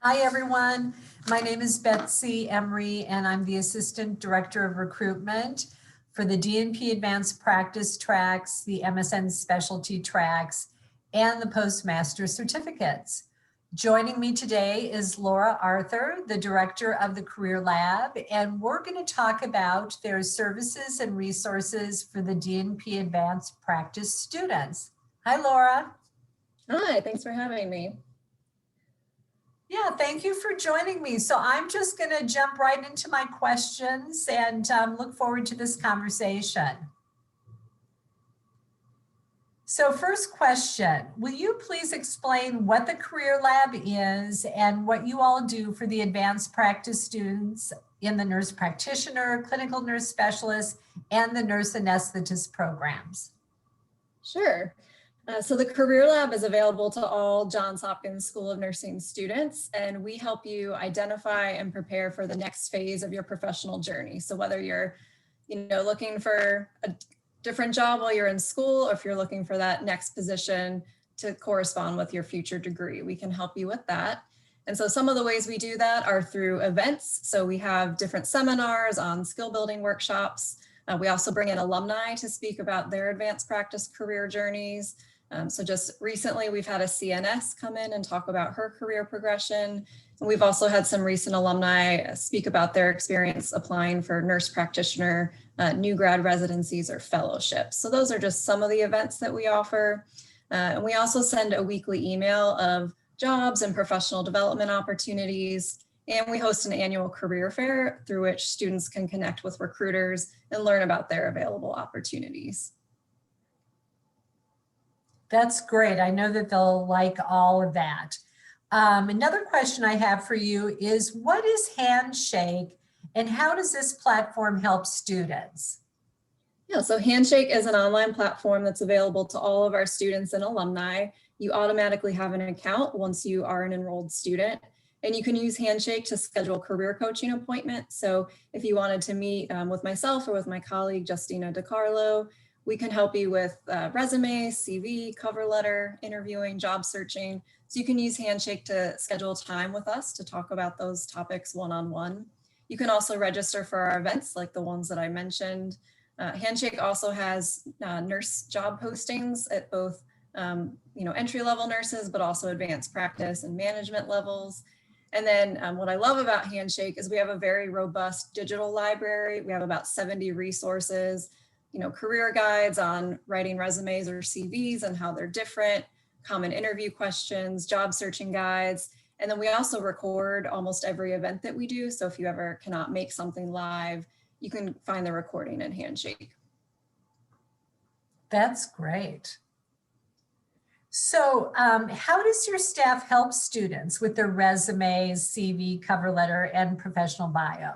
Hi, everyone. My name is Betsy Emery, and I'm the Assistant Director of Recruitment for the DNP Advanced Practice tracks, the MSN Specialty tracks, and the Postmaster certificates. Joining me today is Laura Arthur, the Director of the Career Lab, and we're going to talk about their services and resources for the DNP Advanced Practice students. Hi, Laura. Hi, thanks for having me. Yeah, thank you for joining me. So I'm just going to jump right into my questions and look forward to this conversation. So first question, will you please explain what the Career Lab is and what you all do for the advanced practice students in the nurse practitioner, clinical nurse specialist, and the nurse anesthetist programs? Sure. So the Career Lab is available to all Johns Hopkins School of Nursing students, and we help you identify and prepare for the next phase of your professional journey. So whether you're, looking for a different job while you're in school, or if you're looking for that next position to correspond with your future degree, we can help you with that. And so some of the ways we do that are through events. So we have different seminars on skill building workshops. We also bring in alumni to speak about their advanced practice career journeys. So just recently, we've had a CNS come in and talk about her career progression. And we've also had some recent alumni speak about their experience applying for nurse practitioner, new grad residencies or fellowships. So those are just some of the events that we offer. And we also send a weekly email of jobs and professional development opportunities. And we host an annual career fair through which students can connect with recruiters and learn about their available opportunities. That's great. I know that they'll like all of that. Another question I have for you is, what is Handshake and how does this platform help students? Yeah, so Handshake is an online platform that's available to all of our students and alumni. You automatically have an account once you are an enrolled student, and you can use Handshake to schedule career coaching appointments. So if you wanted to meet with myself or with my colleague, Justina DiCarlo, we can help you with resume, CV, cover letter, interviewing, job searching. So you can use Handshake to schedule time with us to talk about those topics one-on-one. You can also register for our events like the ones that I mentioned. Handshake also has nurse job postings at both entry-level nurses, but also advanced practice and management levels. And then what I love about Handshake is we have a very robust digital library. We have about 70 resources, career guides on writing resumes or CVs and how they're different, common interview questions, job searching guides. And then we also record almost every event that we do. So if you ever cannot make something live, you can find the recording in Handshake. That's great. So how does your staff help students with their resumes, CV, cover letter, and professional bio?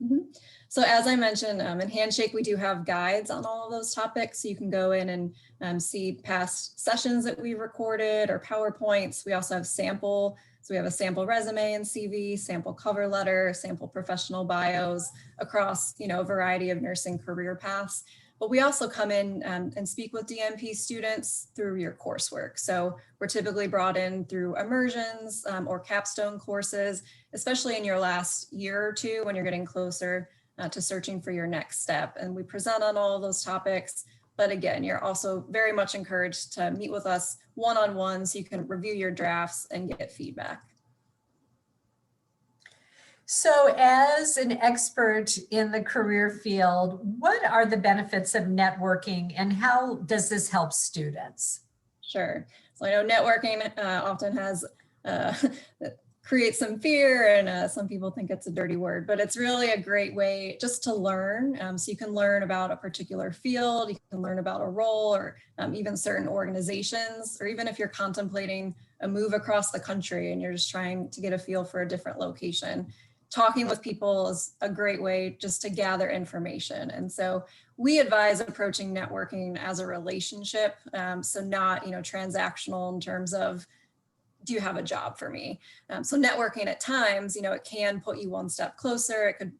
Mm-hmm. So as I mentioned, in Handshake, we do have guides on all of those topics. So you can go in and see past sessions that we recorded or PowerPoints. We also have sample. So we have a sample resume and CV, sample cover letter, sample professional bios across, a variety of nursing career paths. But we also come in and speak with DNP students through your coursework. So we're typically brought in through immersions or capstone courses, especially in your last year or two when you're getting closer to searching for your next step. And we present on all of those topics. But again, you're also very much encouraged to meet with us one-on-one so you can review your drafts and get feedback. So as an expert in the career field, what are the benefits of networking and how does this help students? Sure. So I know networking often has create some fear and some people think it's a dirty word, but it's really a great way just to learn. So you can learn about a particular field, you can learn about a role or even certain organizations, or even if you're contemplating a move across the country and you're just trying to get a feel for a different location. Talking with people is a great way just to gather information. And so we advise approaching networking as a relationship. So not, transactional in terms of, do you have a job for me? So networking at times, it can put you one step closer. It could,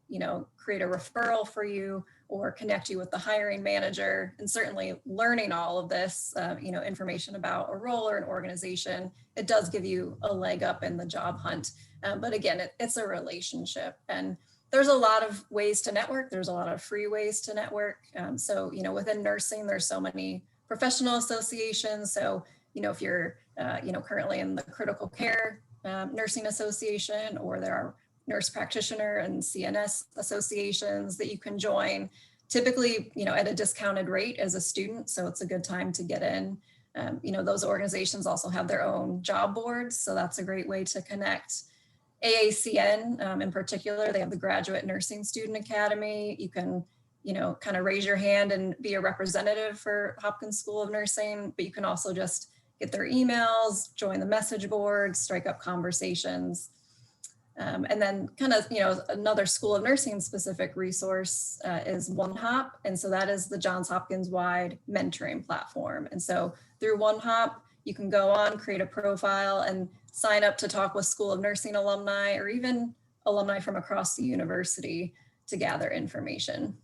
create a referral for you, or connect you with the hiring manager. And certainly learning all of this, information about a role or an organization, it does give you a leg up in the job hunt. But again, it's a relationship, and there's a lot of ways to network. There's a lot of free ways to network. So within nursing, there's so many professional associations. So, if you're, currently in the critical care nursing association, or there are nurse practitioner and CNS associations that you can join, typically, at a discounted rate as a student. So it's a good time to get in. Those organizations also have their own job boards. So that's a great way to connect. AACN in particular, they have the Graduate Nursing Student Academy. You can, kind of raise your hand and be a representative for Hopkins School of Nursing, but you can also just get their emails, join the message board, strike up conversations. And then kind of, another School of Nursing specific resource is OneHop. And so that is the Johns Hopkins wide mentoring platform. And so through OneHop, you can go on, create a profile, and sign up to talk with School of Nursing alumni, or even alumni from across the university, to gather information.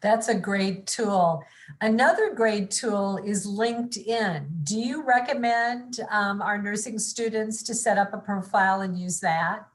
That's a great tool. Another great tool is LinkedIn. Do you recommend our nursing students to set up a profile and use that?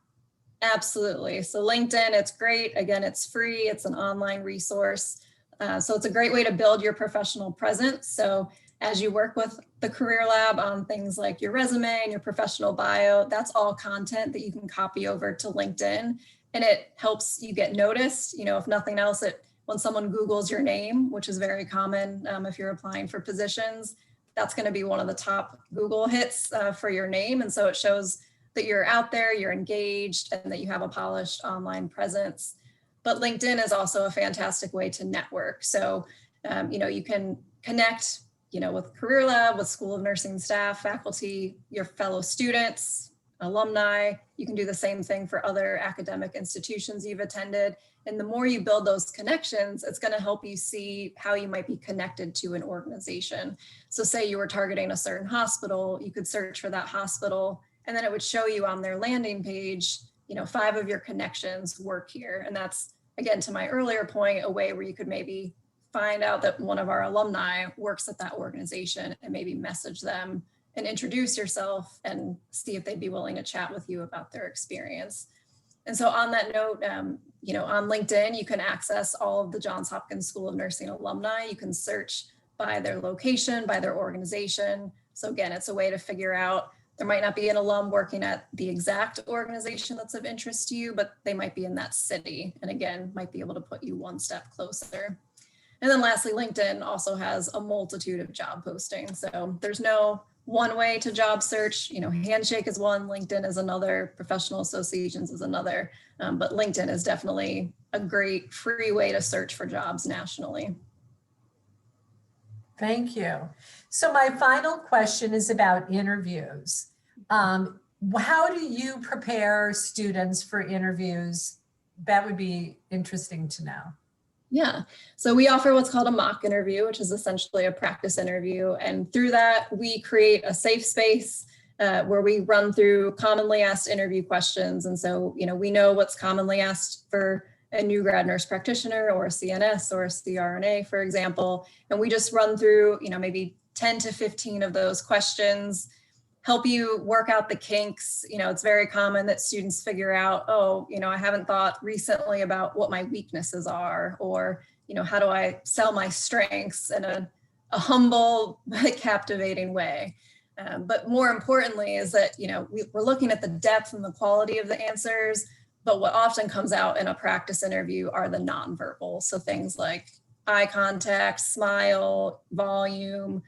Absolutely. So LinkedIn, it's great. Again, it's free. It's an online resource. So it's a great way to build your professional presence. So as you work with the Career Lab on things like your resume and your professional bio, that's all content that you can copy over to LinkedIn, and it helps you get noticed. If nothing else, when someone Googles your name, which is very common if you're applying for positions, that's going to be one of the top Google hits for your name. And so it shows that you're out there, you're engaged, and that you have a polished online presence. But LinkedIn is also a fantastic way to network. So, you can connect, with Career Lab, with School of Nursing staff, faculty, your fellow students, alumni. You can do the same thing for other academic institutions you've attended. And the more you build those connections, it's going to help you see how you might be connected to an organization. So say you were targeting a certain hospital, you could search for that hospital, and then it would show you on their landing page, 5 of your connections work here. And that's, again, to my earlier point, a way where you could maybe find out that one of our alumni works at that organization, and maybe message them and introduce yourself and see if they'd be willing to chat with you about their experience. And so on that note, on LinkedIn, you can access all of the Johns Hopkins School of Nursing alumni. You can search by their location, by their organization. So again, it's a way to figure out, there might not be an alum working at the exact organization that's of interest to you, but they might be in that city. And again, might be able to put you one step closer. And then lastly, LinkedIn also has a multitude of job postings. So there's no one way to job search. Handshake is one, LinkedIn is another, professional associations is another, but LinkedIn is definitely a great free way to search for jobs nationally. Thank you. So my final question is about interviews. How do you prepare students for interviews? That would be interesting to know. Yeah, so we offer what's called a mock interview, which is essentially a practice interview. And through that, we create a safe space where we run through commonly asked interview questions. And so, we know what's commonly asked for a new grad nurse practitioner or a CNS or a CRNA, for example. And we just run through, maybe 10 to 15 of those questions, help you work out the kinks. It's very common that students figure out, I haven't thought recently about what my weaknesses are, or, how do I sell my strengths in a humble, captivating way. But more importantly is that, we're looking at the depth and the quality of the answers, but what often comes out in a practice interview are the nonverbal. So things like eye contact, smile, volume.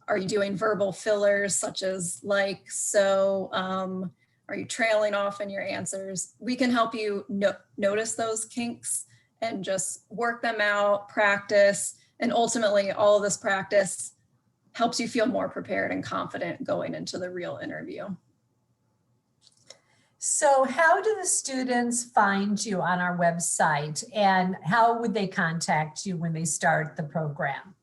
Are you doing verbal fillers such as like, so, are you trailing off in your answers? We can help you notice those kinks and just work them out, practice, and ultimately all of this practice helps you feel more prepared and confident going into the real interview. So how do the students find you on our website, and how would they contact you when they start the program?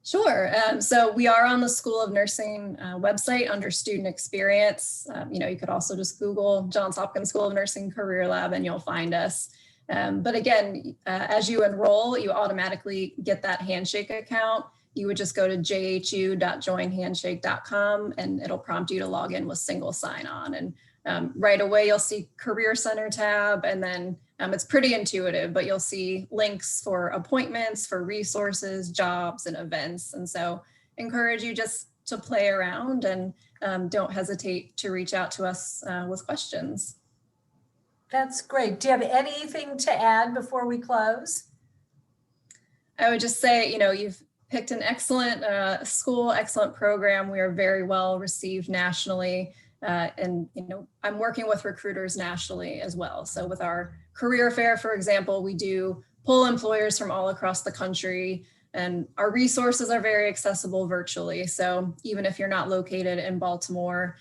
Sure. So we are on the School of Nursing website under student experience. You could also just Google Johns Hopkins School of Nursing Career Lab and you'll find us. But again, as you enroll, you automatically get that Handshake account. You would just go to jhu.joinhandshake.com and it'll prompt you to log in with single sign-on. And right away, you'll see Career Center tab, and then it's pretty intuitive, but you'll see links for appointments, for resources, jobs, and events. And so encourage you just to play around, and don't hesitate to reach out to us with questions. That's great. Do you have anything to add before we close? I would just say, you've picked an excellent school, excellent program. We are very well received nationally. And I'm working with recruiters nationally as well. So with our career fair, for example, we do pull employers from all across the country, and our resources are very accessible virtually. So even if you're not located in Baltimore,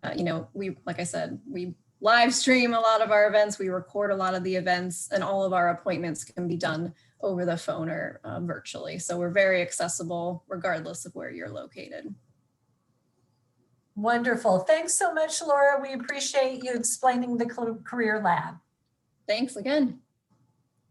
like I said, we live stream a lot of our events, we record a lot of the events, and all of our appointments can be done over the phone or virtually. So we're very accessible regardless of where you're located. Wonderful. Thanks so much, Laura. We appreciate you explaining the Career Lab. Thanks again.